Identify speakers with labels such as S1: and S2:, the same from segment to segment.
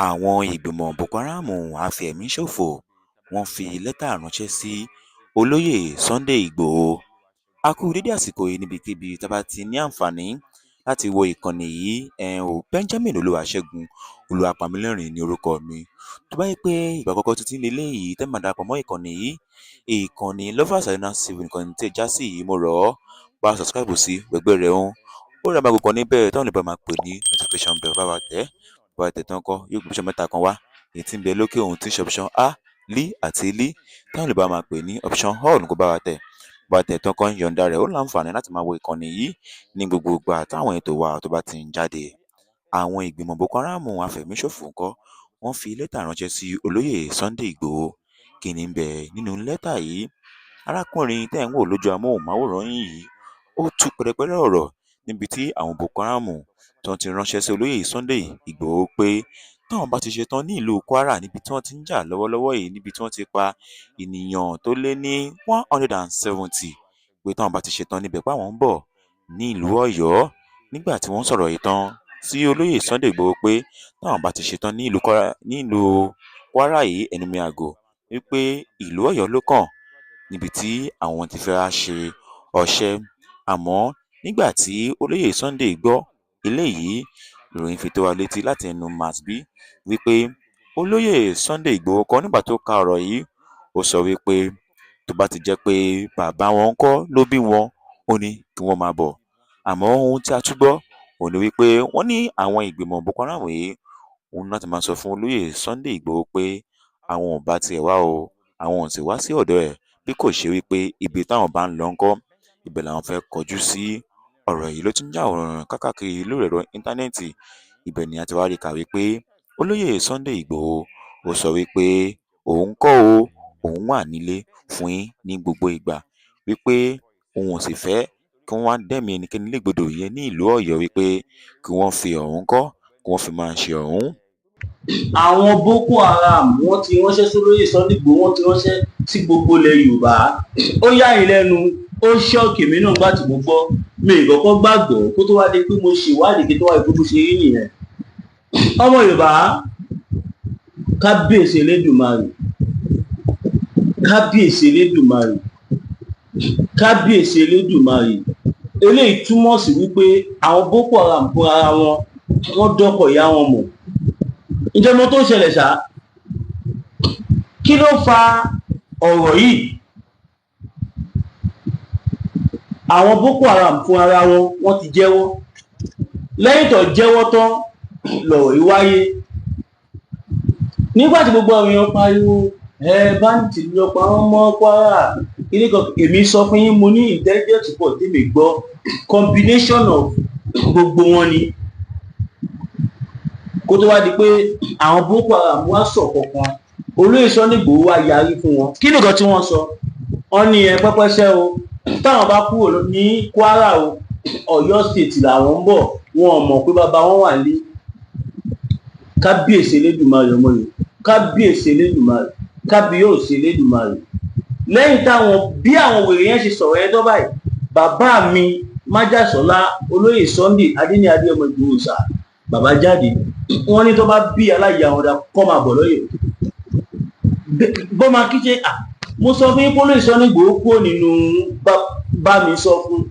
S1: Àwọn ìgbìmọ̀ Boko Haram afẹ̀míṣòfò wọ́n fi lẹ́tà ránṣẹ́ sí olóyè Sunday Igboho. A kú dédé àsìkò yìí níbikíbi tá a bá ti ní àǹfààní láti wo ìkànnì yìí. Benjamin Olúwaṣẹ́gun Olúwapamílẹ́rìn ní orúkọ mi. Tó bá yẹ pé ìgbà àkọ́kọ́ tuntun lélẹ́ yìí tẹ́ máa darapọ̀ mọ́ ìkànnì yìí, ìkànnì Lovers Arena Civil nìkan tí ẹ já sí yìí, mo rọ̀ ọ́ bá subscribe sí gbẹgbẹ́ rẹ̀ ń. Ó rẹ̀ máa gbọ̀kan níbẹ̀ táwọn olùbá máa pè ní notification bell bá wa tẹ̀. Bá tẹ̀ tán kọ́ yóò gbé option mẹ́ta kan wá, èyí tí ń bẹ lókè òun tí ń ṣe option A, L àti L, táwọn olùbá máa pè ní option all kó bá wa tẹ̀. Bá tẹ̀ tán kọ́ yọ̀ǹda rẹ̀ ó láǹfààní láti máa wo ìkànnì yìí ní gbogbo ìgbà táwọn ètò wa tó bá ti ń jáde. Àwọn ìgbìmọ̀ Boko Haram afẹ̀míṣòfò ńkọ́ wọ́n fi lẹ́tà ránṣẹ́ sí olóyè Sunday Igboho. Kí ni ń bẹ nínú lẹ́tà yìí? Arákùnrin tẹ́ ń wò lójú amóhùnmáwòrán yìí ó tú pẹrẹpẹrẹ ọ̀rọ̀ níbi tí àwọn Boko Haram tó ti ránṣẹ́ sí olóyè Sunday Igboho pé táwọn bá ti ṣetán ní ìlú Kwara níbi tí wọ́n ti ń jà lọ́wọ́lọ́wọ́ yìí, níbi tí wọ́n ti pa ènìyàn tó lé ní 170, pé táwọn bá ti ṣetán níbẹ̀ pé àwọn ń bọ̀ ní ìlú Ọ̀yọ́. Nígbà tí wọ́n sọ̀rọ̀ yìí tán sí olóyè Sunday Igboho pé táwọn bá ti ṣetán ní ìlú Kwara yìí, ẹnu mi àgò wípé ìlú Ọ̀yọ́ ló kàn níbi tí àwọn ti fẹ́ ṣe ọṣẹ́. Àmọ́ nígbà tí olóyè Sunday gbọ́ eléyìí, ìròyìn fi tó wa létí láti ẹnu Masbi wípé olóyè Sunday Igboho kọ́ nígbà tó ka ọ̀rọ̀ yìí, ó sọ wípé tó bá ti jẹ́ pé bàbá wọn kọ́ ló bí wọn, ó ní kí wọ́n máa bọ̀. Àmọ́ ohun tí a tún gbọ́ òun ni wípé wọ́n ní àwọn ìgbìmọ̀ Boko Haram yìí òun láti máa sọ fún olóyè Sunday Igboho pé àwọn ò bá tiẹ̀ wá o, àwọn ò sì wá sí ọ̀dọ̀ ẹ̀, bí kò ṣe wípé ibi táwọn bá ń lọ ńkọ́ ibẹ̀ làwọn fẹ́ kọjú sí. Ọ̀rọ̀ yìí ló tún já ọ̀ràn káàkiri lórí ẹ̀rọ íńtánẹ́ẹ̀tì. Ibẹ̀ ni a ti wá rí kà wípé olóyè Sunday Igboho ó sọ wípé òun kọ́ o, òun wà nílé fún yín ní gbogbo ìgbà, wípé òun ò sì fẹ́ kí wọ́n wá dẹ́mi ẹnikẹ́ni légbodò yẹn ní ìlú Ọ̀yọ́, wípé kí wọ́n fi ọ̀hún kọ́ kí wọ́n fi máa ṣe ọ̀hún.
S2: Àwọn Boko Haram wọ́n ti ránṣẹ́ sí olóyè Sunday Igboho, wọ́n ti ránṣẹ́ sí gbogbo ilẹ̀ Yorùbá. Ó yà yín lẹ́nu, ó ṣọ́ọ̀kì mí náà nígbà tí mo gbọ́. Mi ì kọ́kọ́ gbàgbọ́ kó tó wá dé pé mo ṣe ìwádìí kí tó wá dé pé mo ṣe rí nìyẹn. Ọmọ Yorùbá, kábíyèsí Elédùmarè, kábíyèsí Elédùmarè, kábíyèsí Elédùmarè. Eléyìí túmọ̀ sí wípé àwọn Boko Haram fún ara wọn, wọ́n dọ́kọ̀ ìyá wọn mọ̀. Ǹjẹ́ mo tó ṣẹlẹ̀ ṣá? Kí ló fa ọ̀rọ̀ yìí? Àwọn Boko Haram fún ara wọn, wọ́n ti jẹ́wọ́. Lẹ́yìn tó jẹ́wọ́ tán lọ̀rọ̀ yìí wáyé. Nígbà tí gbogbo àwọn èèyàn pariwo báńkì ló pa wọ́n mọ́ Kwara, kíní kan, èmi sọ fún yín, mo ní intelligence report tí mi gbọ́, combination of gbogbo wọn ni. Kó tó wá di pé àwọn Boko Haram wá sọ kankan, olóyè Sunday Igboho wá yarí fún wọn. Kí nìkan tí wọ́n sọ? Wọ́n ní pẹ́pẹ́sẹ́ o, táwọn bá kúrò ní Kwara o, Ọ̀yọ́ state làwọn ń bọ̀, wọn ò mọ̀ pé bàbá wọn wà ní. Kábíyèsí Elédùmarè ọmọ yìí, kábíyèsí Elédùmarè, kábíyèsí Elédùmarè. Lẹ́yìn táwọn bí àwọn wèrè yẹn ṣe sọ̀rọ̀ yẹn tó báyìí, bàbá mi Májàsọ́lá olóyè Sunday Adéníadé ọmọ Ìgbòho sà, bàbá jáde, wọ́n ní tó bá bí aláya ọ̀dà kọ́ máa bọ̀ lọ́yẹ̀. Bọ́ máa kí ṣe mo sọ fún yín pé olóyè Sunday Igboho kúrò nínú bá mi sọ fún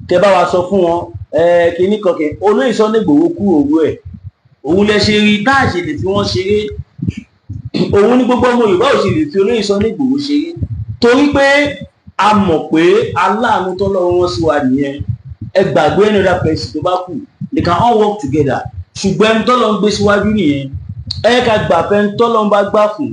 S2: kẹ bá wa sọ fún wọn kíní kankan, olóyè Sunday Igboho kú òwú ẹ̀, òun lẹ ṣe rí tá à ṣe lè fi wọ́n ṣeré, òun ní gbogbo ọmọ Yorùbá ò sì lè fi olóyè Sunday Igboho ṣeré, torí pé a mọ̀ pé aláàánú tọ́lọ́run wọn sí wa nìyẹn. ẹ gbàgbé any other person tó bá kù, they can all work together. Ṣùgbọ́n ẹni tọ́lọ́ ń gbé síwájú nìyẹn, ẹ ká gbà fẹ́ ẹni tọ́lọ́ ń bá gbà fún.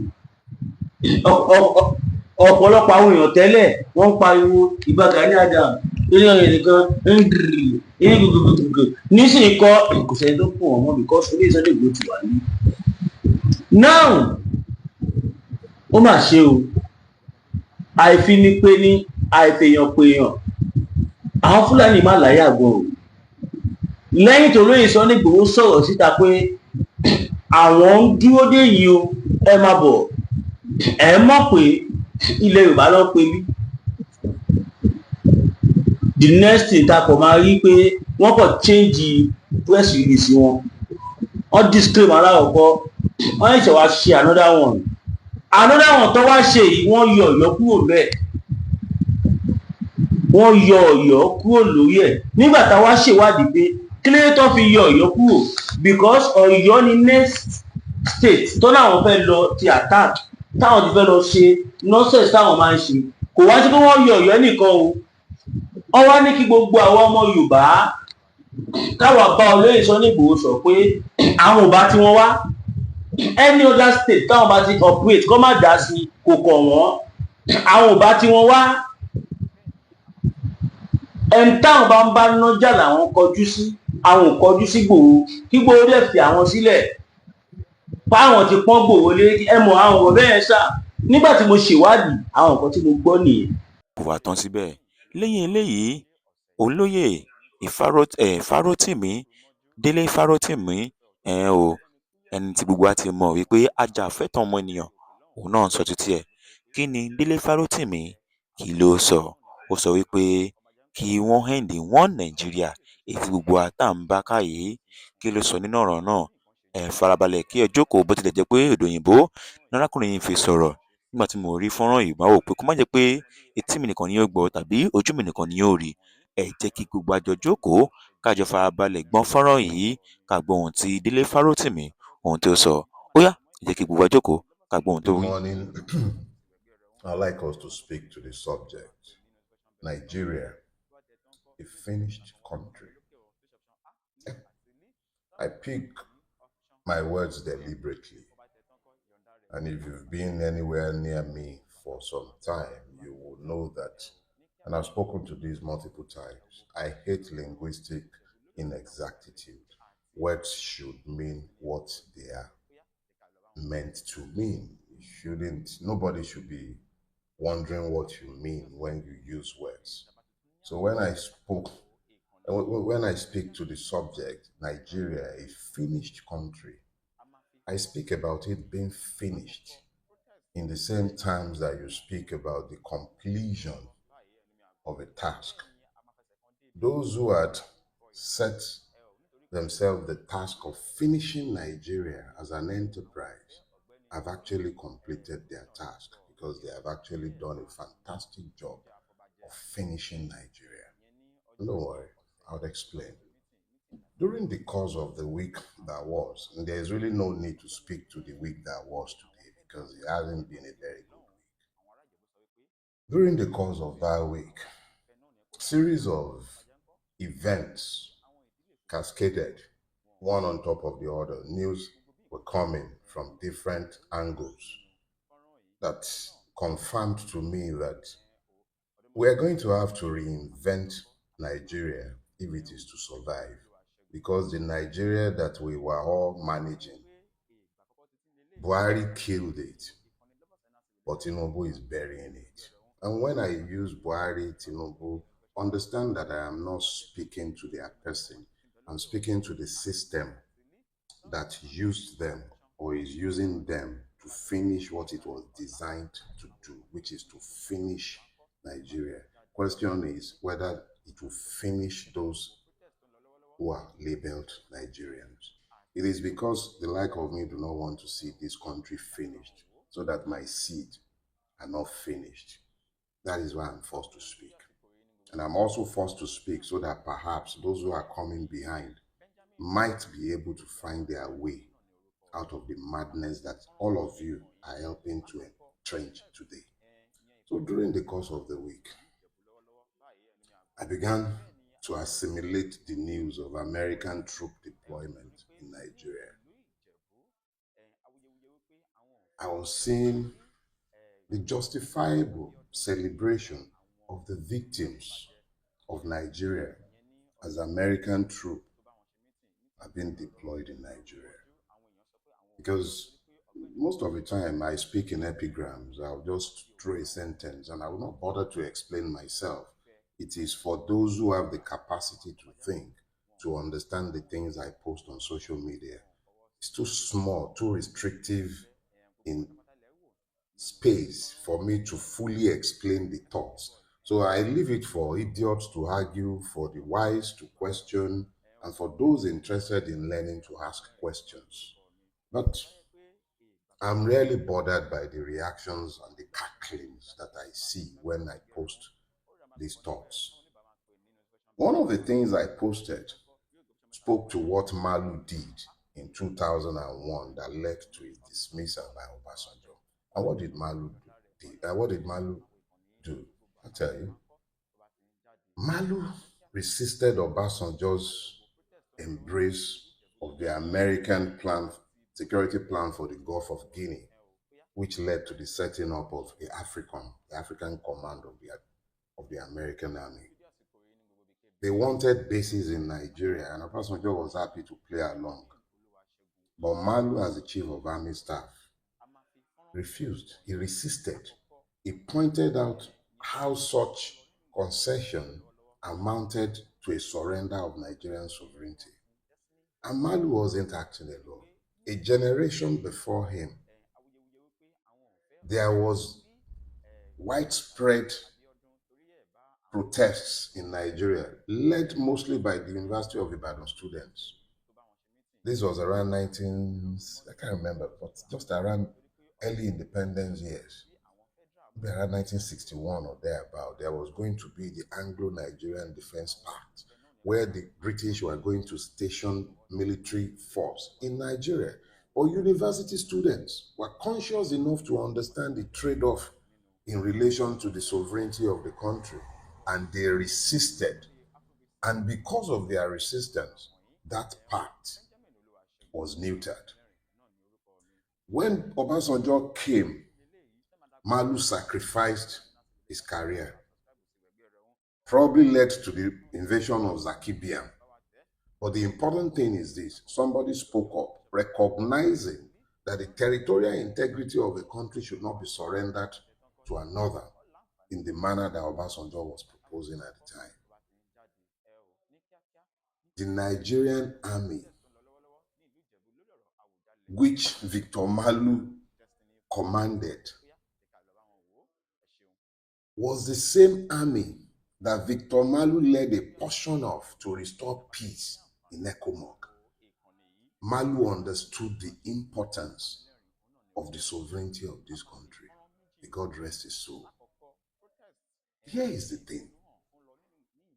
S2: Ọ̀pọ̀lọpọ̀ àwọn èèyàn tẹ́lẹ̀ wọ́n ń pariwo Ìbà Gani Adams lórí ọ̀rọ̀ nìkan ń gìrì ní gbogbogbò, nísìnyí kọ́ kò sẹ́ni tó kù wọ́n mọ́ because ilé Sunday Igboho ti wà ní. Now ó mà ṣe o, àìfinipé ní àìfèèyàn péèyàn, àwọn Fúlàní má láyà gan o. Lẹ́yìn tó lóye Sunday Igboho sọ̀rọ̀ síta pé àwọn ń dúró dè yín o, ẹ máa bọ̀, ẹ mọ̀ pé ilẹ̀ Yorùbá ló pe bí. The next thing ta kò máa rí pé wọ́n kàn change press release wọn, wọ́n disclaim aláwọ̀kọ́, wọ́n ṣẹ̀ṣẹ̀ wá ṣe another one tó wá ṣe yìí, wọ́n yọ Ọ̀yọ́ kúrò bẹ́ẹ̀, wọ́n yọ Ọ̀yọ́ kúrò lórí ẹ̀. Nígbà tá a wá ṣèwádìí pé kí ló dé tó fi yọ Ọ̀yọ́ kúrò, because Ọ̀yọ́ ni next state tó láwọn fẹ́ lọ ti attack, táwọn ti fẹ́ lọ ṣe nonsense táwọn máa ń ṣe. Kò wá sí pé wọ́n yọ Ọ̀yọ́ nìkan o, wọ́n wá ní kí gbogbo àwọn ọmọ Yorùbá káwa bá olóyè Sunday Igboho sọ pé àwọn ò bá tí wọ́n wá, any other state táwọn bá ti operate kọ́ má dá sí kò kọ̀ wọ́n, àwọn ò bá tí wọ́n wá. Ẹni táwọn bá ń bá nájà làwọn kọjú sí, àwọn ò kọjú sí Igboho, kí Igboho dẹ̀ fi àwọn sílẹ̀ fáwọn ti pọ́n Igboho lé. Ẹ mọ̀ àwọn ọ̀rọ̀ bẹ́ẹ̀ sá, nígbà tí mo ṣèwádìí àwọn nǹkan tí mo gbọ́ nìyẹn.
S1: kò wá tán síbẹ̀. Lẹ́yìn eléyìí, olóyè Farotimi, Dele Farotimi, ẹni tí gbogbo wa ti mọ̀ wípé ajàfẹ́tọ̀ọ́ ọmọnìyàn, òun náà sọ títí ẹ̀. Kí ni Dele Farotimi kí ló sọ? Ó sọ wípé kí wọ́n end one Nigeria, èyí tí gbogbo wa tá à ń bá káyé. Kí ló sọ nínú ọ̀rọ̀ náà? Ẹ farabalẹ̀ kí ẹ jókòó, bó tilẹ̀ jẹ́ pé èdè òyìnbó ní arákùnrin yìí fi sọ̀rọ̀. Nígbà tí mo rí fọ́nrán yìí, máa wò pé kó má jẹ́ pé etí mi nìkan ni yóò gbọ́ tàbí ojú mi nìkan ni yóò rí. Ẹ jẹ́ kí gbogbo àjọ jókòó, kájọ farabalẹ̀ gbọ́n fọ́nrán yìí, ká gbọ́ ohun tí Dele Farotimi ohun tí ó sọ. Ó yá, ẹ jẹ́ kí gbogbo wa jókòó, ká gbọ́ ohun tó
S3: Good
S1: wí.
S3: morning. I'd like us to speak to the subject. Nigeria, a finished country. I pick my words deliberately. And if you've been anywhere near me for some time, you will know that, and I've spoken to this multiple times, I hate linguistic inexactitude. Words should mean what they are meant to mean. Nobody should be wondering what you mean when you use words. So when I speak to the subject, Nigeria, a finished country, I speak about it being finished in the same terms that you speak about the completion of a task. Those who had set themselves the task of finishing Nigeria as an enterprise have actually completed their task, because they have actually done a fantastic job of finishing Nigeria. Don't worry, I'll explain. During the course of the week that was, and there's really no need to speak to the week that was today because it hasn't been a very good week. During the course of that week, series of events cascaded, one on top of the other. News were coming from different angles that confirmed to me that we're going to have to reinvent Nigeria if it is to survive, because the Nigeria that we were all managing, Buhari killed it, but Tinubu is burying it. And when I use Buhari, Tinubu, understand that I am not speaking to their person. I'm speaking to the system that used them or is using them to finish what it was designed to do, which is to finish Nigeria. Question is whether it will finish those who are labeled Nigerians. It is because the like of me do not want to see this country finished, so that my seed are not finished. That is why I'm forced to speak. And I'm also forced to speak so that perhaps those who are coming behind might be able to find their way out of the madness that all of you are helping to entrench today. So during the course of the week, I began to assimilate the news of American troop deployment in Nigeria. I was seeing the justifiable celebration of the victims of Nigeria as American troops have been deployed in Nigeria. Because most of the time I speak in epigrams, I'll just throw a sentence and I will not bother to explain myself. It is for those who have the capacity to think, to understand the things I post on social media. It's too small, too restrictive in space for me to fully explain the thoughts. So I leave it for idiots to argue, for the wise to question, and for those interested in learning to ask questions. But I'm really bothered by the reactions and the cacklings that I see when I post these thoughts. One of the things I posted spoke to what Malu did in 2001 that led to his dismissal by Obasanjo. And what did Malu do? What did Malu do? I'll tell you. Malu resisted Obasanjo's embrace of the American plan, security plan for the Gulf of Guinea, which led to the setting up of the African command of the American army. They wanted bases in Nigeria, and Obasanjo was happy to play along. But Malu, as the chief of army staff, refused. He resisted. He pointed out how such concession amounted to a surrender of Nigerian sovereignty. And Malu wasn't acting alone. A generation before him, there was widespread protests in Nigeria, led mostly by the University of Ibadan students. This was around I can't remember, but just around early independence years. Around 1961 or thereabout, there was going to be the Anglo-Nigerian Defense Pact, where the British were going to station military force in Nigeria. But university students were conscious enough to understand the trade-off in relation to the sovereignty of the country, and they resisted. And because of their resistance, that pact was neutered. When Obasanjo came, Malu sacrificed his career, probably led to the invasion of Zakibiam. But the important thing is this: somebody spoke up, recognizing that the territorial integrity of a country should not be surrendered to another in the manner that Obasanjo was proposing at the time. The Nigerian army, which Victor Malu commanded, was the same army that Victor Malu led a portion of to restore peace in Ekomog. Malu understood the importance of the sovereignty of this country. May God rest his soul. Here is the thing.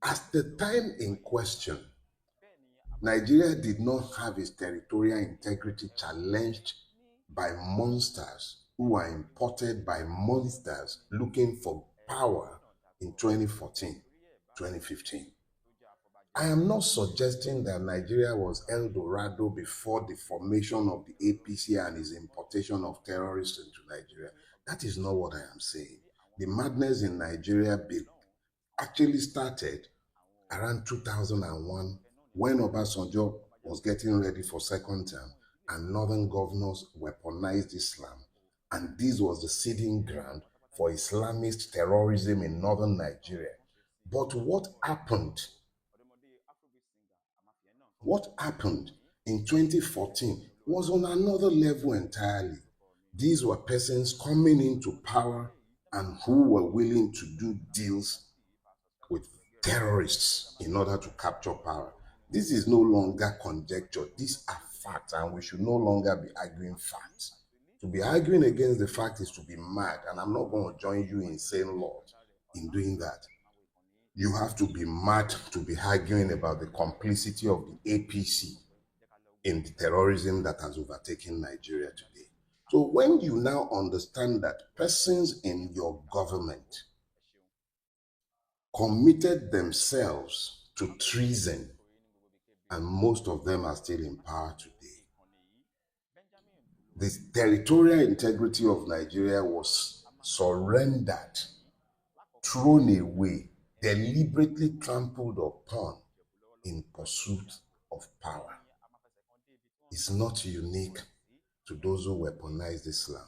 S3: At the time in question, Nigeria did not have its territorial integrity challenged by monsters who were imported by monsters looking for power in 2014, 2015. I am not suggesting that Nigeria was El Dorado before the formation of the APC and its importation of terrorists into Nigeria. That is not what I am saying. The madness in Nigeria actually started around 2001 when Obasanjo was getting ready for second term and northern governors weaponized Islam. And this was the seeding ground for Islamist terrorism in northern Nigeria. But what happened in 2014 was on another level entirely. These were persons coming into power and who were willing to do deals with terrorists in order to capture power. This is no longer conjecture. These are facts, and we should no longer be arguing facts. To be arguing against the fact is to be mad, and I'm not going to join you insane lords in doing that. You have to be mad to be arguing about the complicity of the APC in the terrorism that has overtaken Nigeria today. So when you now understand that persons in your government committed themselves to treason, and most of them are still in power today. The territorial integrity of Nigeria was surrendered, thrown away, deliberately trampled upon in pursuit of power. It's not unique to those who weaponized Islam.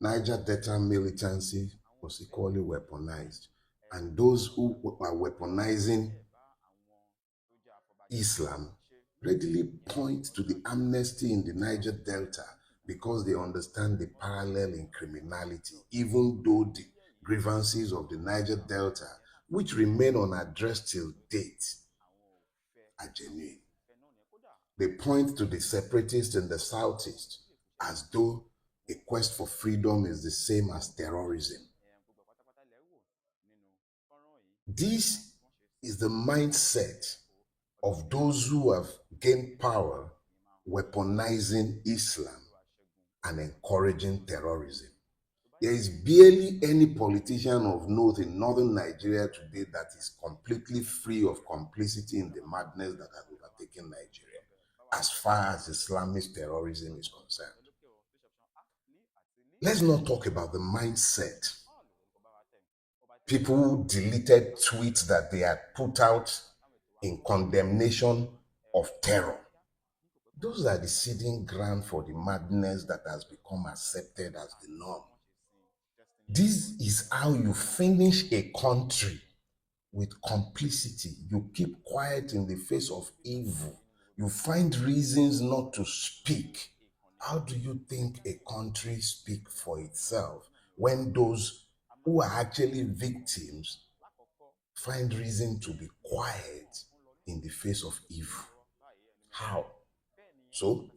S3: Niger Delta militancy was equally weaponized, and those who are weaponizing Islam readily point to the amnesty in the Niger Delta because they understand the parallel in criminality, even though the grievances of the Niger Delta, which remain unaddressed till date, are genuine. They point to the separatists in the southeast as though a quest for freedom is the same as terrorism. This is the mindset of those who have gained power weaponizing Islam and encouraging terrorism. There is barely any politician of note in northern Nigeria today that is completely free of complicity in the madness that has overtaken Nigeria, as far as Islamist terrorism is concerned. Let's not talk about the mindset. People who deleted tweets that they had put out in condemnation of terror. Those are the seeding ground for the madness that has become accepted as the norm. This is how you finish a country, with complicity. You keep quiet in the face of evil. You find reasons not to speak. How do you think a country speaks for itself when those who are actually victims find reason to be quiet in the face of evil? How? So,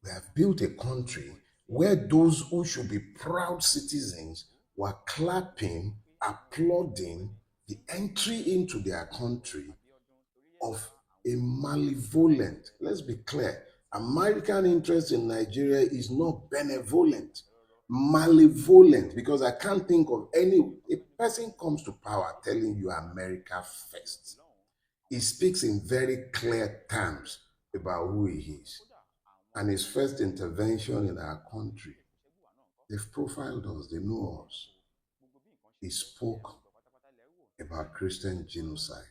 S3: we have built a country where those who should be proud citizens were clapping, applauding the entry into their country of a malevolent, let's be clear, American interest in Nigeria is not benevolent, malevolent, because I can't think of a person comes to power telling you America first. He speaks in very clear terms about who he is. And his first intervention in our country, they've profiled us, they know us. He spoke about Christian genocide.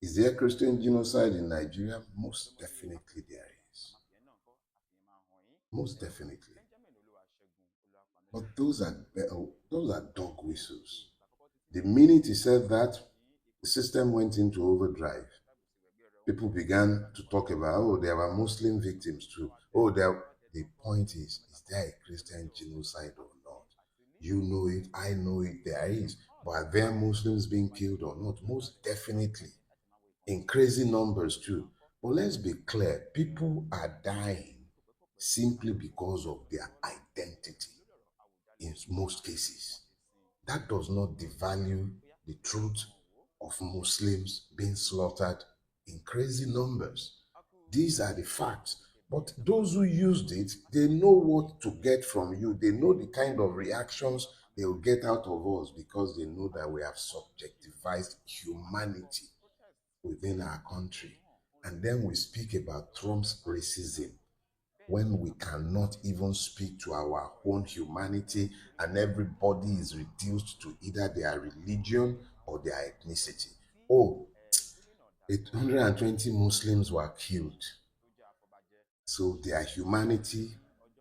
S3: Is there Christian genocide in Nigeria? Most definitely there is. Most definitely. But those are dog whistles. The minute he said that, the system went into overdrive. People began to talk about, oh, there were Muslim victims too. Oh, the point is there a Christian genocide or not? You know it, I know it, there is. But are there Muslims being killed or not? Most definitely. In crazy numbers too. But let's be clear, people are dying simply because of their identity in most cases. That does not devalue the truth of Muslims being slaughtered in crazy numbers. These are the facts. But those who used it, they know what to get from you. They know the kind of reactions they will get out of us because they know that we have subjectivized humanity within our country. And then we speak about Trump's racism when we cannot even speak to our own humanity and everybody is reduced to either their religion or their ethnicity. Oh, 820 Muslims were killed. So their humanity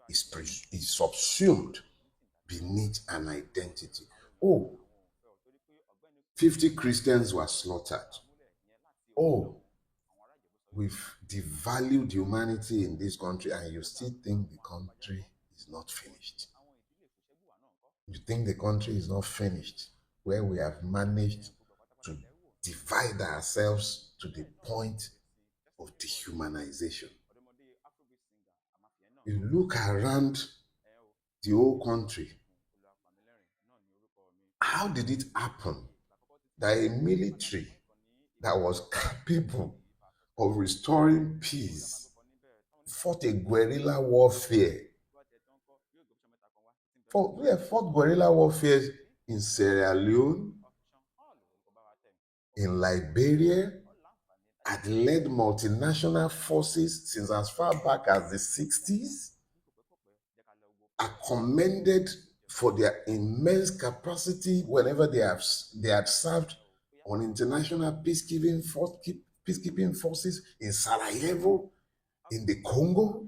S3: is subsumed beneath an identity. Oh, 50 Christians were slaughtered. Oh, we've devalued humanity in this country, and you still think the country is not finished. You think the country is not finished, where we have managed to divide ourselves to the point of dehumanization. You look around the whole country. How did it happen that a military that was capable of restoring peace fought a guerrilla warfare? Fought guerrilla warfare in Sierra Leone, in Liberia, had led multinational forces since as far back as the 60s, are commended for their immense capacity whenever they had served on international peacekeeping forces in Sarajevo, in the Congo.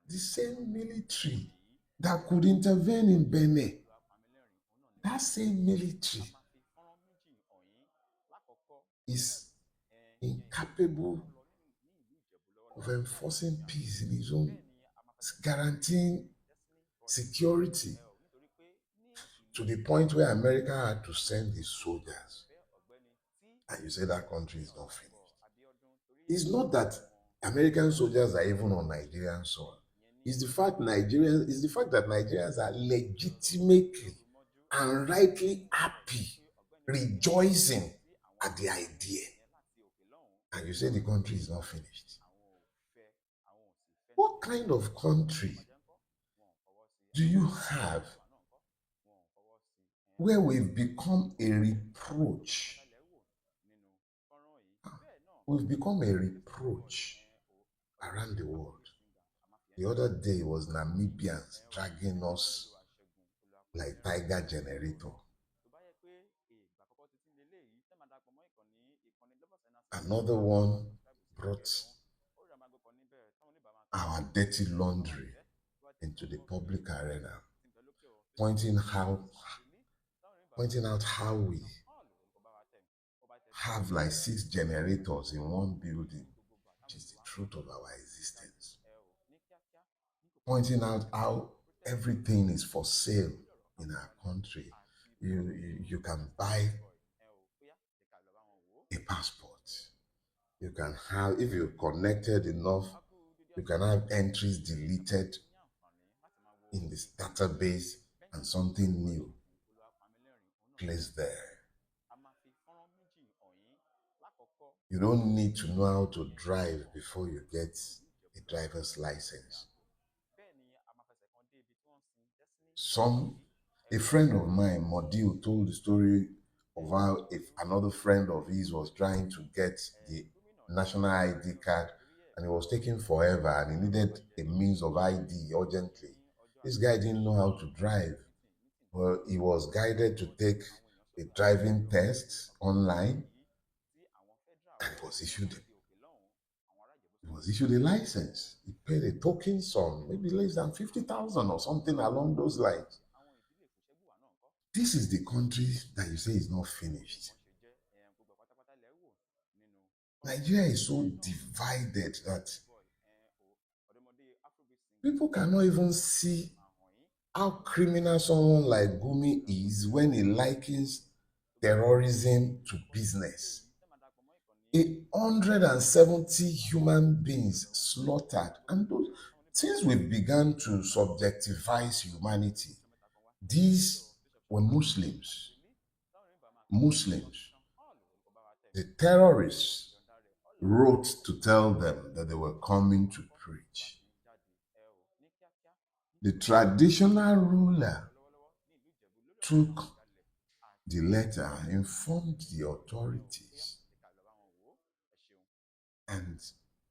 S3: The same military that could intervene in Benin, that same military is incapable of enforcing peace in his own, guaranteeing security, to the point where America had to send its soldiers. And you say that country is not finished. It's not that American soldiers are even on Nigerian soil. It's the fact that Nigerians are legitimately and rightly happy, rejoicing at the idea. And you say the country is not finished. What kind of country do you have where we've become a reproach? We've become a reproach around the world. The other day was Namibians dragging us like tiger generator. Another one brought our dirty laundry into the public arena, pointing out how we have like 6 generators in one building, which is the truth of our existence. Pointing out how everything is for sale in our country. You can buy a passport. You can have, if you're connected enough, you can have entries deleted in this database and something new placed there. You don't need to know how to drive before you get a driver's license. A friend of mine, Modil, told the story of how if another friend of his was trying to get the national ID card and it was taking forever and he needed a means of ID urgently. This guy didn't know how to drive. Well, he was guided to take a driving test online and was issued a license. He paid a token sum, maybe less than 50,000 or something along those lines. This is the country that you say is not finished. Nigeria is so divided that people cannot even see how criminal someone like Gumi is when he likens terrorism to business. 170 human beings slaughtered, and since we've begun to subjectivize humanity, these were Muslims. The terrorists wrote to tell them that they were coming to preach. The traditional ruler took the letter, informed the authorities, and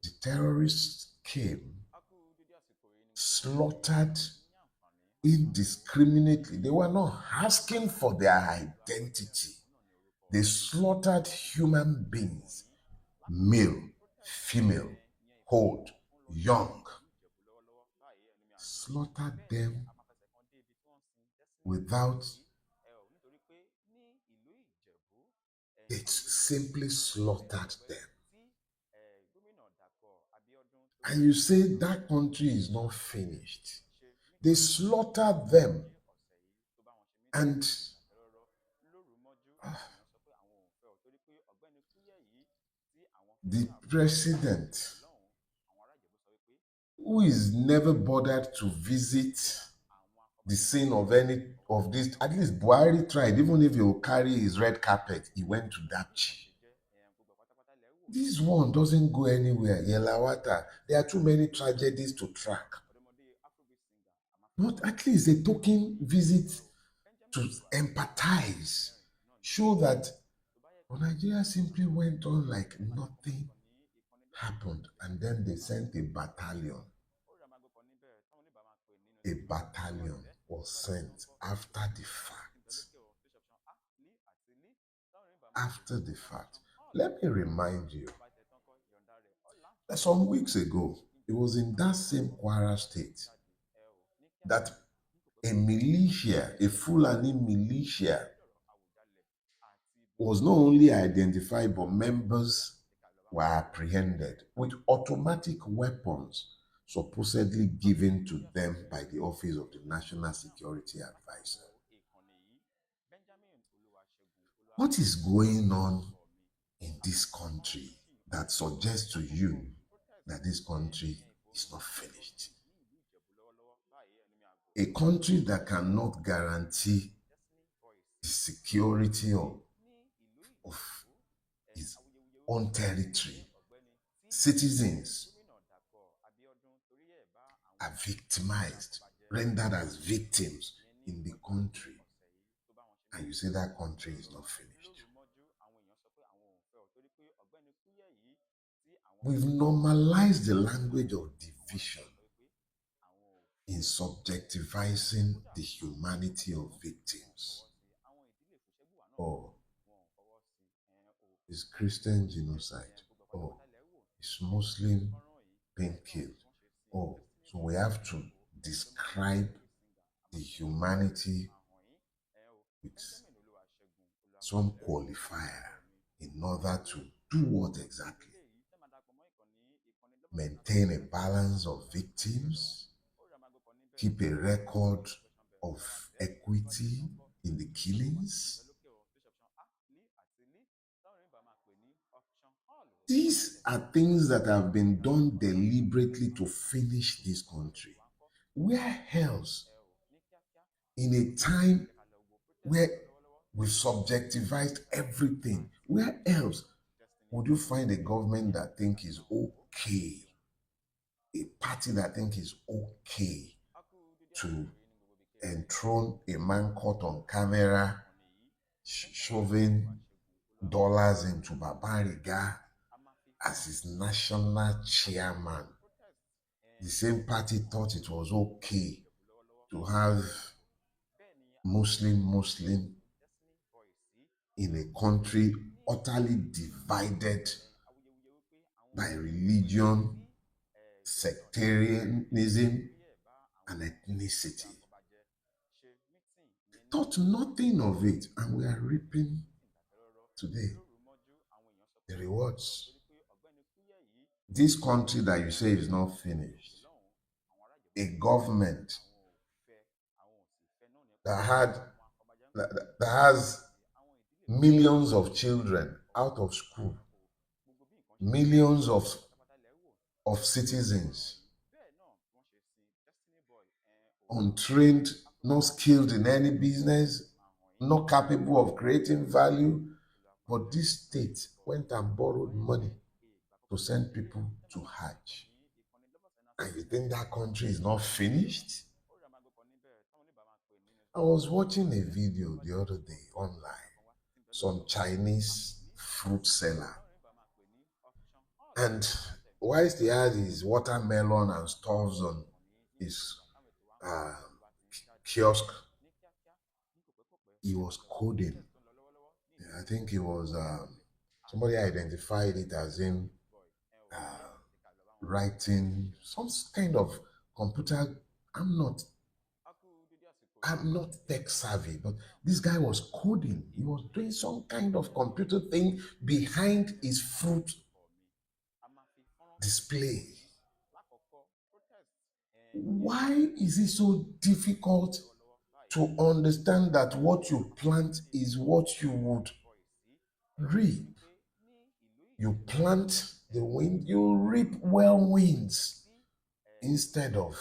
S3: the terrorists came, slaughtered indiscriminately. They were not asking for their identity. They slaughtered human beings, male, female, old, young, slaughtered them without, it simply slaughtered them. And you say that country is not finished. They slaughtered them. And the president, who is never bothered to visit the scene of any of this, at least Buhari tried, even if he will carry his red carpet, he went to Dapchi. This one doesn't go anywhere. Yelawata, there are too many tragedies to track. But at least a token visit to empathize, show that But Nigeria simply went on like nothing happened. And then they sent a battalion. A battalion was sent after the fact. After the fact. Let me remind you that some weeks ago, it was in that same Kwara state that a militia, a Fulani militia, was not only identified, but members were apprehended with automatic weapons supposedly given to them by the Office of the National Security Advisor. What is going on in this country that suggests to you that this country is not finished? A country that cannot guarantee the security of its own territory. Citizens are victimized, rendered as victims in the country. And you say that country is not finished. We've normalized the language of division in subjectivizing the humanity of victims. Oh, it's Christian genocide. Oh, it's Muslim being killed. Oh, so we have to describe the humanity with some qualifier in order to do what exactly? Maintain a balance of victims, keep a record of equity in the killings. These are things that have been done deliberately to finish this country. Where else, in a time where we've subjectivized everything, where else would you find a government that think is okay, a party that think is okay to enthrone a man caught on camera shoving dollars into Babariga as his national chairman? The same party thought it was okay to have Muslim in a country utterly divided by religion, sectarianism, and ethnicity. They thought nothing of it, and we are reaping today the rewards. This country that you say is not finished, a government that has millions of children out of school, millions of citizens untrained, not skilled in any business, not capable of creating value. But this state went and borrowed money to send people to Hajj. And you think that country is not finished? I was watching a video the other day online, some Chinese fruit seller. And whilst he had his watermelon and stuffs on his kiosk, he was coding. I think it was somebody identified it as him writing some kind of computer. I'm not tech savvy, but this guy was coding. He was doing some kind of computer thing behind his fruit display. Why is it so difficult to understand that what you plant is what you would reap? You plant the wind, you reap whirlwinds, instead of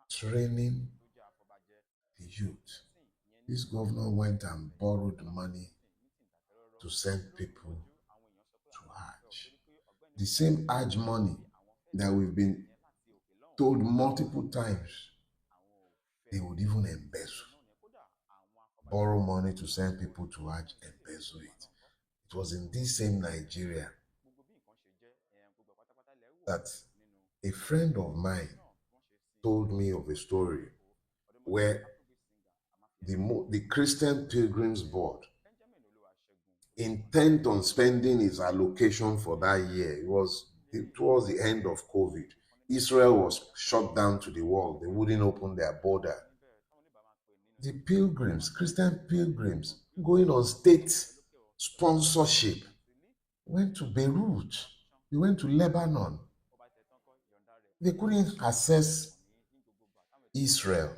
S3: training the youth. This governor went and borrowed money to send people to Hajj. The same Hajj money that we've been told multiple times they would even embezzle. borrow money to send people to Hajj, embezzle it. It was in this same Nigeria that a friend of mine told me of a story where the Christian Pilgrims Board intent on spending its allocation for that year. It was towards the end of COVID. Israel was shut down to the world. They wouldn't open their border. The pilgrims, Christian pilgrims, going on state sponsorship, went to Beirut. They went to Lebanon. They couldn't access Israel,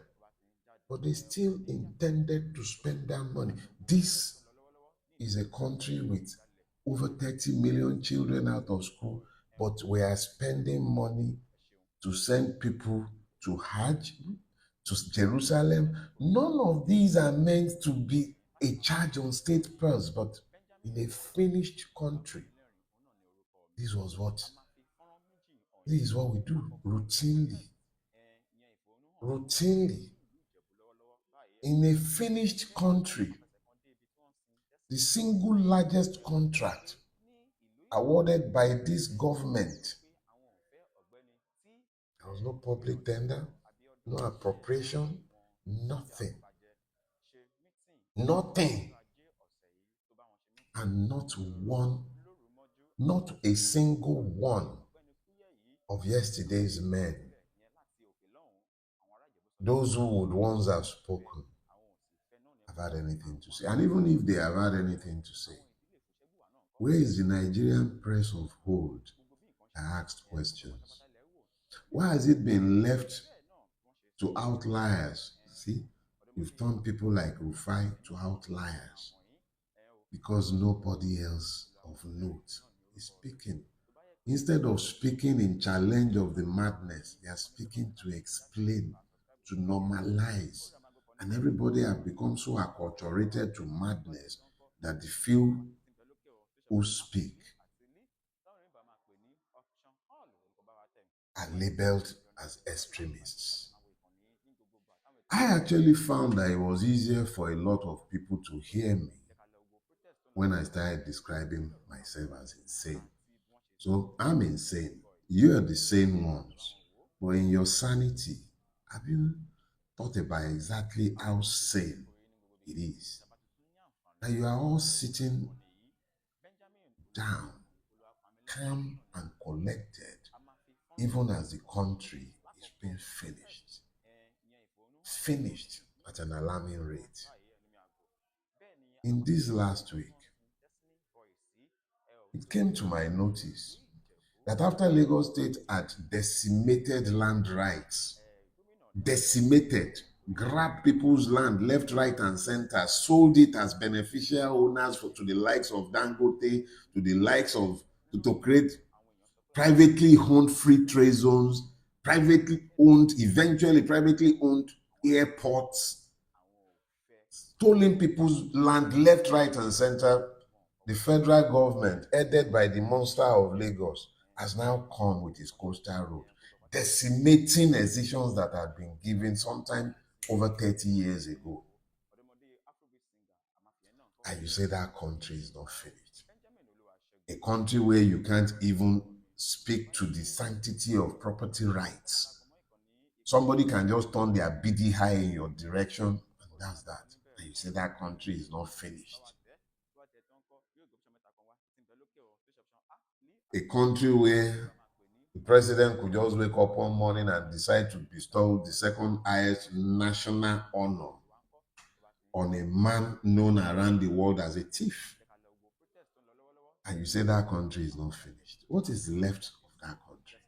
S3: but they still intended to spend that money. This is a country with over 30 million children out of school, but we are spending money to send people to Hajj, to Jerusalem. None of these are meant to be a charge on state purse, but in a finished country. This is what we do routinely. Routinely. In a finished country, the single largest contract awarded by this government, there was no public tender, no appropriation, nothing. Nothing. And not a single one of yesterday's men, those who would once have spoken, have had anything to say. And even if they have had anything to say, where is the Nigerian press of old that asked questions? Why has it been left to outliers? See, you've turned people like Rufai to outliers because nobody else of note is speaking. Instead of speaking in challenge of the madness, they are speaking to explain, to normalize. And everybody have become so acculturated to madness that the few who speak are labeled as extremists. I actually found that it was easier for a lot of people to hear me when I started describing myself as insane. So I'm insane. You are the sane ones. But in your sanity, have you thought about exactly how sane it is? That you are all sitting down, calm and collected, even as the country is being finished. Finished at an alarming rate. In this last week, it came to my notice that after Lagos State had decimated land rights, grabbed people's land left, right, and center, sold it as beneficial owners to the likes of Dangote, to the likes of, to create privately owned free trade zones, eventually privately owned airports, stolen people's land left, right, and center. The federal government, headed by the monster of Lagos, has now come with its coastal road, decimating decisions that had been given sometime over 30 years ago. And you say that country is not finished. A country where you can't even speak to the sanctity of property rights. Somebody can just turn their BD high in your direction, and that's that. And you say that country is not finished. A country where the president could just wake up one morning and decide to bestow the second highest national honor on a man known around the world as a thief. And you say that country is not finished. What is left of that country?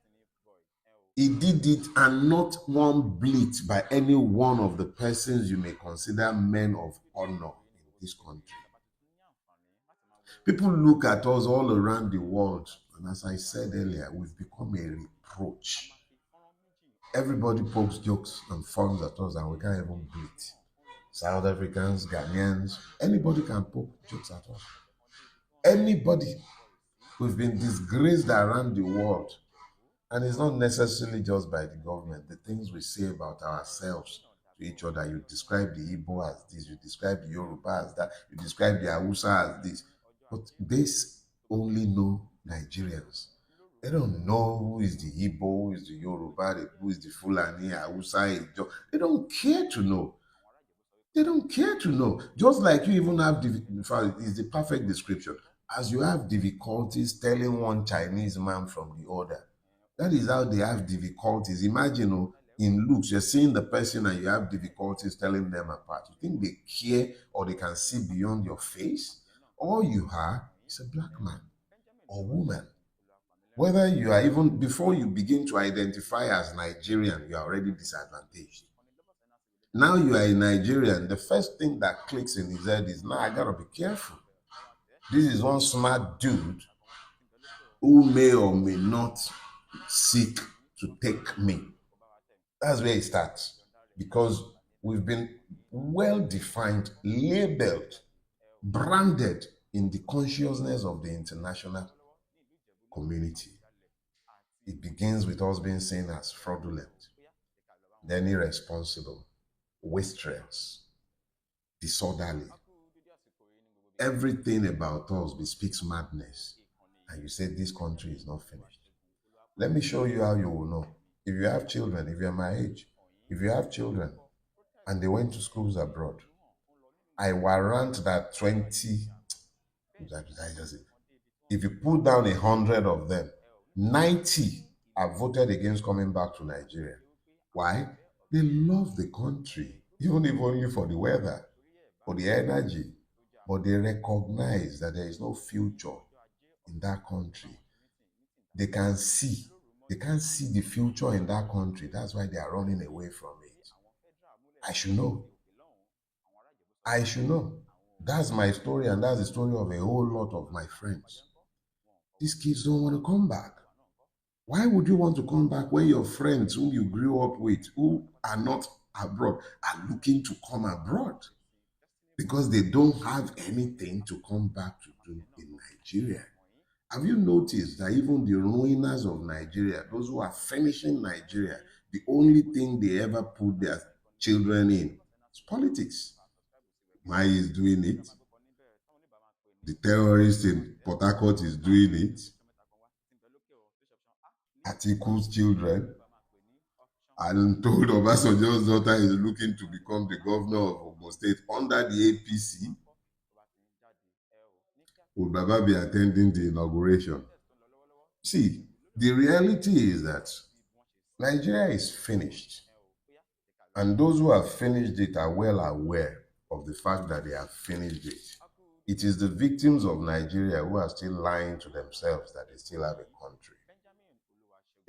S3: He did it, and not one bleat by any one of the persons you may consider men of honor in this country. People look at us all around the world, and as I said earlier, we've become a reproach. Everybody pokes jokes and fawns at us, and we can't even bleat. South Africans, Ghanaians, anybody can poke jokes at us. Anybody. We've been disgraced around the world. And it's not necessarily just by the government. The things we say about ourselves to each other. You describe the Igbo as this, you describe the Yoruba as that, you describe the Hausa as this. But this only know Nigerians. They don't know who is the Igbo, who is the Yoruba, who is the Fulani, Hausa. They don't care to know. They don't care to know. Just like you even have, in fact, it's the perfect description. As you have difficulties telling one Chinese man from the other, that is how they have difficulties. Imagine, in looks, you're seeing the person and you have difficulties telling them apart. You think they care or they can see beyond your face? All you are is a black man or woman. Whether you are even, before you begin to identify as Nigerian, you are already disadvantaged. Now you are a Nigerian, the first thing that clicks in his head is, now I gotta be careful. This is one smart dude who may or may not seek to take me. That's where it starts. Because we've been well defined, labeled, branded in the consciousness of the international community. It begins with us being seen as fraudulent, then irresponsible, wastrels, disorderly. Everything about us bespeaks madness. And you say this country is not finished. Let me show you how you will know. If you have children, if you're my age, if you have children and they went to schools abroad, I warrant that 20, if you put down 100 of them, 90 have voted against coming back to Nigeria. Why? They love the country, even if only for the weather, for the energy, but they recognize that there is no future in that country. They can't see the future in that country. That's why they are running away from it. I should know. That's my story, and that's the story of a whole lot of my friends. These kids don't want to come back. Why would you want to come back when your friends whom you grew up with, who are not abroad, are looking to come abroad? Because they don't have anything to come back to do in Nigeria. Have you noticed that even the ruiners of Nigeria, those who are finishing Nigeria, the only thing they ever put their children in is politics? Mai is doing it. The terrorist in Port Harcourt is doing it. Atiku's children. I'm told Obasanjo's daughter is looking to become the governor of Ogun State under the APC. Would Baba be attending the inauguration? See, the reality is that Nigeria is finished. And those who have finished it are well aware of the fact that they have finished it. It is the victims of Nigeria who are still lying to themselves that they still have a country.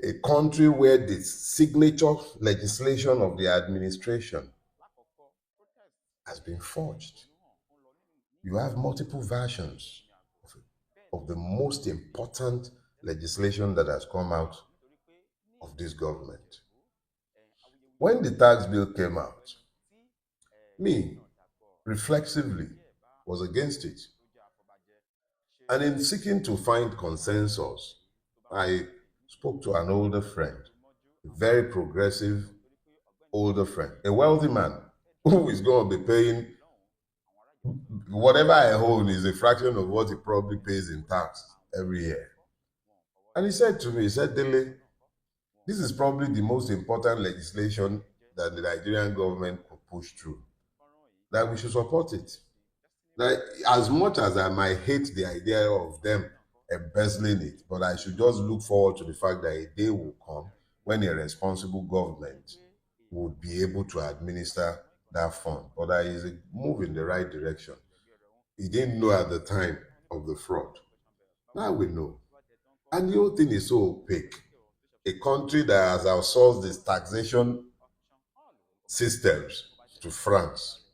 S3: A country where the signature legislation of the administration has been forged. You have multiple versions of the most important legislation that has come out of this government. When the tax bill came out, me, reflexively, was against it. And in seeking to find consensus, I spoke to an older friend, a very progressive older friend, a wealthy man who is going to be paying whatever I own is a fraction of what he probably pays in tax every year. And he said to me, he said, Dele, this is probably the most important legislation that the Nigerian government could push through, that we should support it. Now, as much as I might hate the idea of them embezzling it, but I should just look forward to the fact that a day will come when a responsible government would be able to administer that fund. But that is a move in the right direction. He didn't know at the time of the fraud. Now we know. And the whole thing is so opaque. A country that has outsourced its taxation systems to France,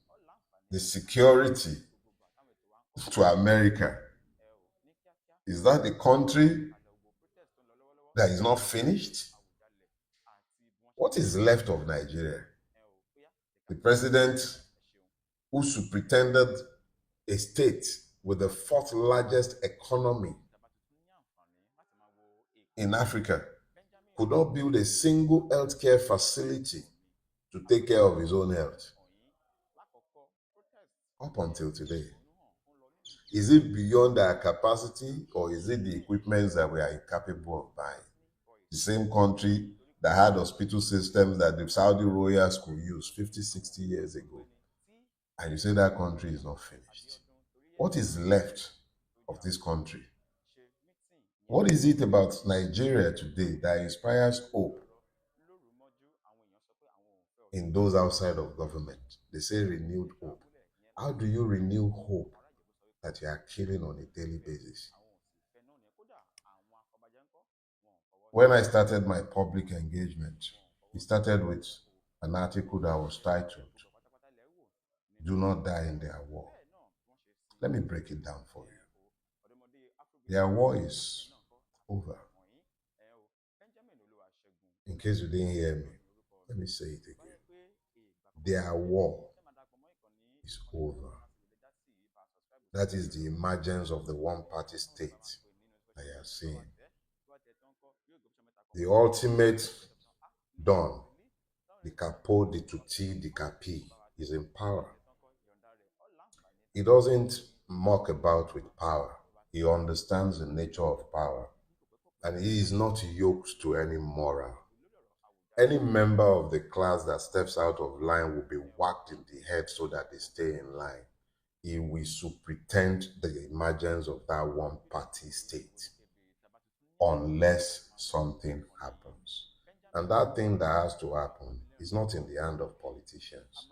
S3: the security to America. Is that the country that is not finished? What is left of Nigeria? The president who superintended a state with the fourth largest economy in Africa could not build a single healthcare facility to take care of his own health up until today? Is it beyond our capacity, or is it the equipments that we are incapable of buying? The same country that had hospital systems that the Saudi royals could use 50, 60 years ago. And you say that country is not finished. What is left of this country? What is it about Nigeria today that inspires hope in those outside of government? They say renewed hope. How do you renew hope that you are killing on a daily basis? When I started my public engagement, it started with an article that was titled, "Do Not Die in Their War." Let me break it down for you. Their war is over. In case you didn't hear me, let me say it again. Their war is over. That is the emergence of the one-party state that you are seeing. The ultimate dawn, the capo, the tutti, the capi, is in power. He doesn't muck about with power. He understands the nature of power, and he is not yoked to any moral. Any member of the class that steps out of line will be whacked in the head so that they stay in line. He will pretend the emergence of that one-party state unless something happens. And that thing that has to happen is not in the hand of politicians.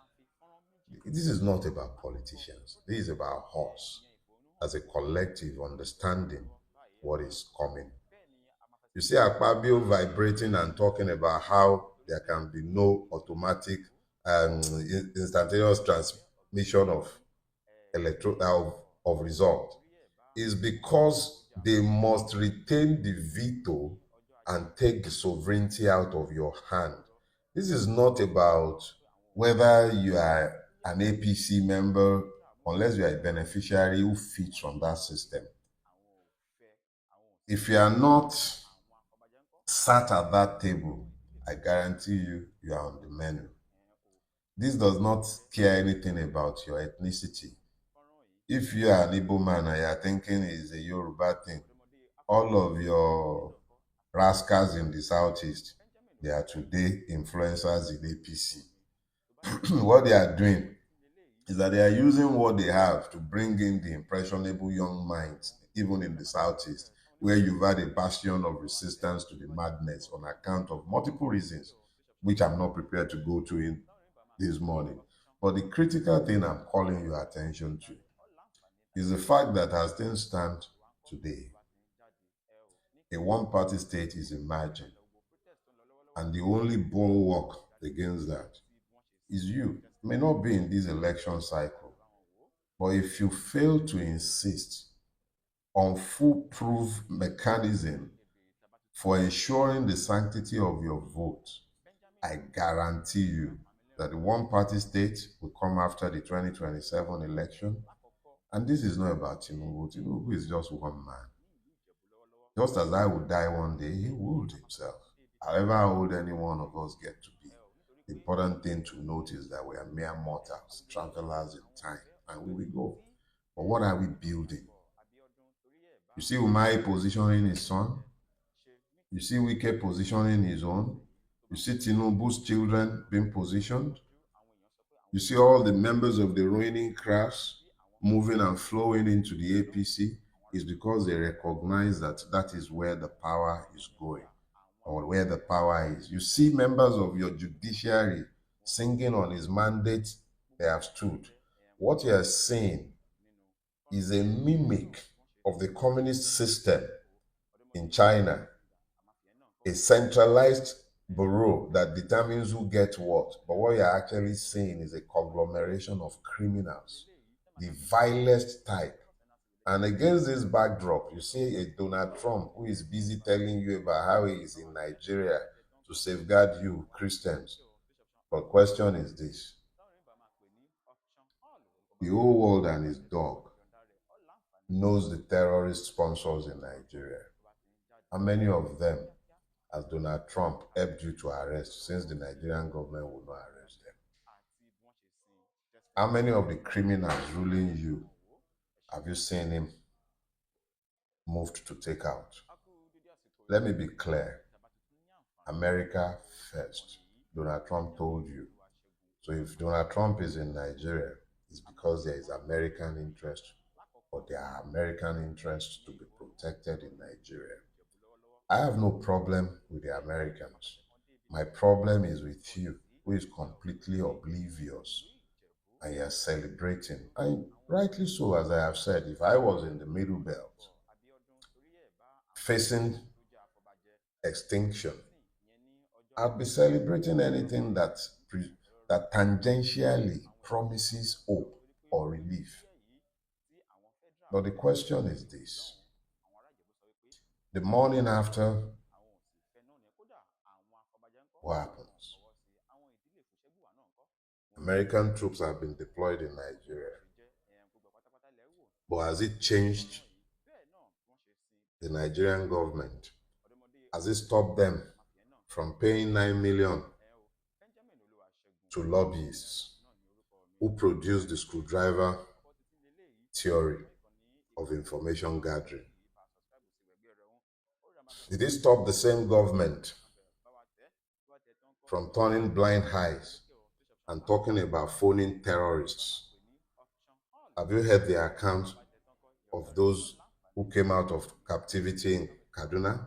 S3: This is not about politicians. This is about us as a collective understanding what is coming. You see Akpabio vibrating and talking about how there can be no automatic instantaneous transmission of result. Is because they must retain the veto and take the sovereignty out of your hand. This is not about whether you are an APC member, unless you are a beneficiary who feeds from that system. If you are not sat at that table, I guarantee you, you are on the menu. This does not care anything about your ethnicity. If you are an Igbo man and you are thinking it's a Yoruba thing, all of your rascals in the southeast, they are today influencers in APC. What they are doing is that they are using what they have to bring in the impressionable young minds, even in the southeast, where you've had a bastion of resistance to the madness on account of multiple reasons, which I'm not prepared to go to in this morning. But the critical thing I'm calling your attention to is the fact that as things stand today, a one-party state is emerging. And the only bulwark against that is you. It may not be in this election cycle, but if you fail to insist on foolproof mechanism for ensuring the sanctity of your vote, I guarantee you that the one-party state will come after the 2027 election. And this is not about Tinubu. Tinubu is just one man. Just as I would die one day, he would himself. However old any one of us get to be, the important thing to note is that we are mere mortals, travelers in time, and we will go. But what are we building? You see Umai positioning his son. You see Wike positioning his own. You see Tinubu's children being positioned. You see all the members of the ruling class moving and flowing into the APC. Is because they recognize that that is where the power is going, or where the power is. You see members of your judiciary singing on his mandate, they have stood. What you are seeing is a mimic of the communist system in China, a centralized bureau that determines who gets what. But what you're actually seeing is a conglomeration of criminals, the vilest type. And against this backdrop, you see a Donald Trump who is busy telling you about how he is in Nigeria to safeguard you, Christians. But question is this: the whole world and his dog knows the terrorist sponsors in Nigeria. How many of them has Donald Trump helped you to arrest, since the Nigerian government will not arrest? How many of the criminals ruling you have you seen him moved to take out? Let me be clear. America first. Donald Trump told you. So if Donald Trump is in Nigeria, it's because there is American interest or there are American interests to be protected in Nigeria. I have no problem with the Americans. My problem is with you, who is completely oblivious and you're celebrating. And rightly so, as I have said, if I was in the middle belt facing extinction, I'd be celebrating anything that tangentially promises hope or relief. But the question is this: the morning after, what happens? American troops have been deployed in Nigeria. But has it changed the Nigerian government? Has it stopped them from paying 9 million to lobbyists who produced the screwdriver theory of information gathering? Did it stop the same government from turning blind eyes and talking about phoning terrorists? Have you heard the account of those who came out of captivity in Kaduna?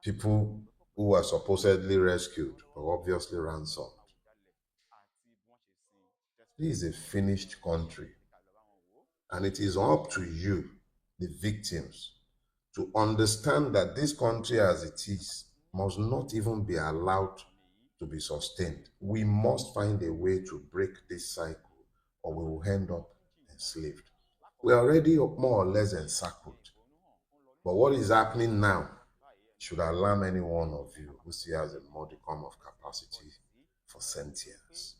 S3: People who were supposedly rescued but obviously ransomed. This is a finished country, and it is up to you, the victims, to understand that this country as it is must not even be allowed to be sustained. We must find a way to break this cycle or we will end up enslaved. We are already more or less encircled. But what is happening now should alarm any one of you who still has a modicum of capacity for sentience.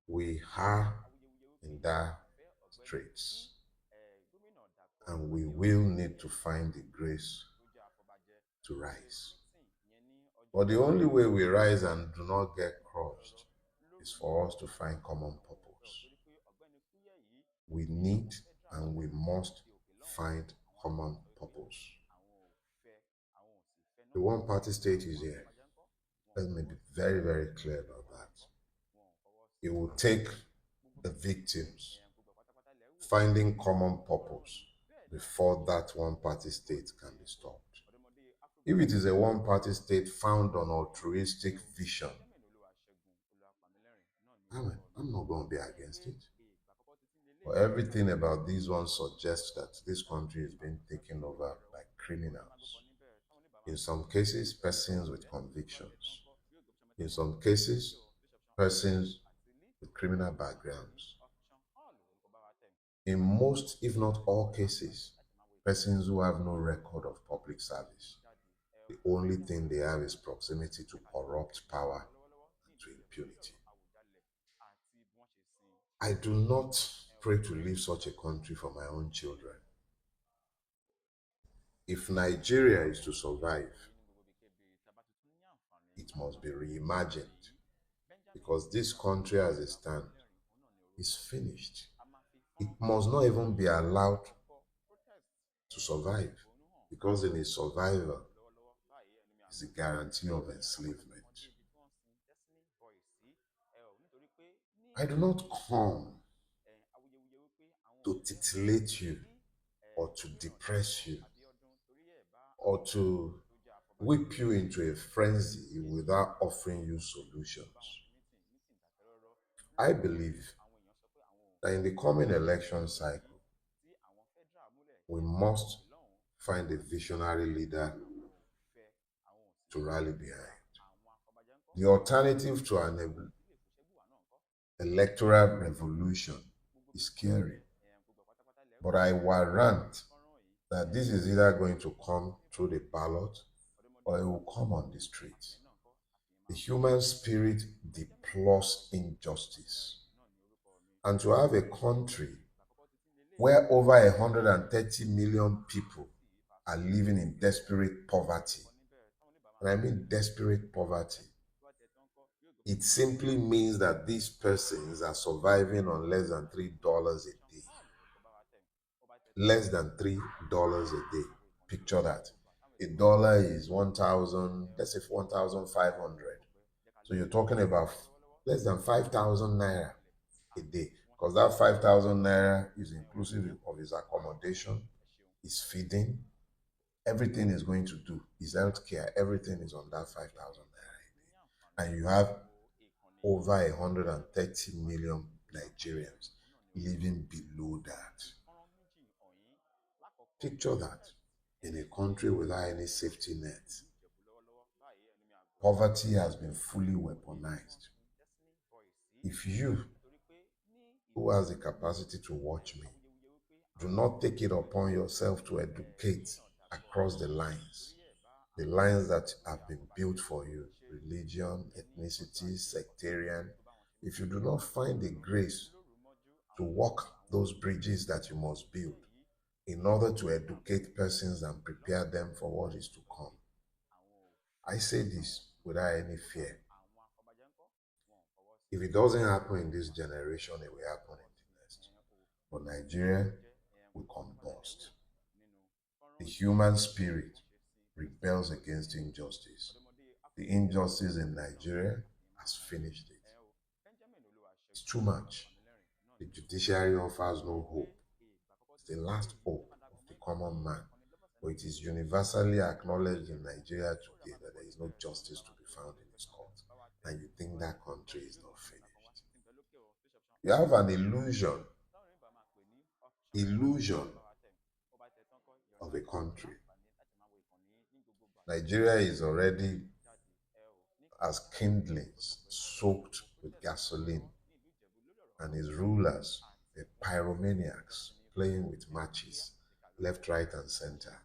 S3: We are in dire straits, and we will need to find the grace to rise. But the only way we rise and do not get crushed is for us to find common purpose. We need and we must find common purpose. The one-party state is here. Let me be very, very clear about that. It will take the victims finding common purpose before that one-party state can be stopped. If it is a one-party state found on altruistic vision, I'm not going to be against it. But everything about these ones suggests that this country is being taken over by criminals. In some cases, persons with convictions. In some cases, persons with criminal backgrounds. In most, if not all cases, persons who have no record of public service. The only thing they have is proximity to corrupt power and to impunity. I do not pray to leave such a country for my own children. If Nigeria is to survive, it must be reimagined, because this country as it stands is finished. It must not even be allowed to survive, because in its survival is the guarantee of enslavement. I do not come to titillate you or to depress you or to whip you into a frenzy without offering you solutions. I believe that in the coming election cycle, we must find a visionary leader to rally behind. The alternative to an electoral revolution is scary, but I warrant that this is either going to come through the ballot or it will come on the street. The human spirit deplores injustice. And to have a country where over 130 million people are living in desperate poverty, and I mean desperate poverty, It simply means that these persons are surviving on less than $3 a day. Less than $3 a day. Picture that. A dollar is 1,000, let's say 1,500. So you're talking about less than 5,000 naira a day, because that 5,000 naira is inclusive of his accommodation, his feeding, everything is going to do, his health care, everything is on that 5,000 naira a day. And you have over 130 million Nigerians living below that. Picture that in a country without any safety net. Poverty has been fully weaponized. If you, who has the capacity to watch me, do not take it upon yourself to educate across the lines that have been built for you, religion, ethnicity, sectarian, if you do not find the grace to walk those bridges that you must build in order to educate persons and prepare them for what is to come. I say this without any fear. If it doesn't happen in this generation, it will happen in the next. But Nigeria will combust. The human spirit rebels against injustice. The injustice in Nigeria has finished it. It's too much. The judiciary offers no hope. It's the last hope of the common man. But it is universally acknowledged in Nigeria today that there is no justice to be found in its court. And you think that country is not finished. You have an illusion of a country. Nigeria is already as kindlings soaked with gasoline, and its rulers, the pyromaniacs, playing with matches left, right, and center.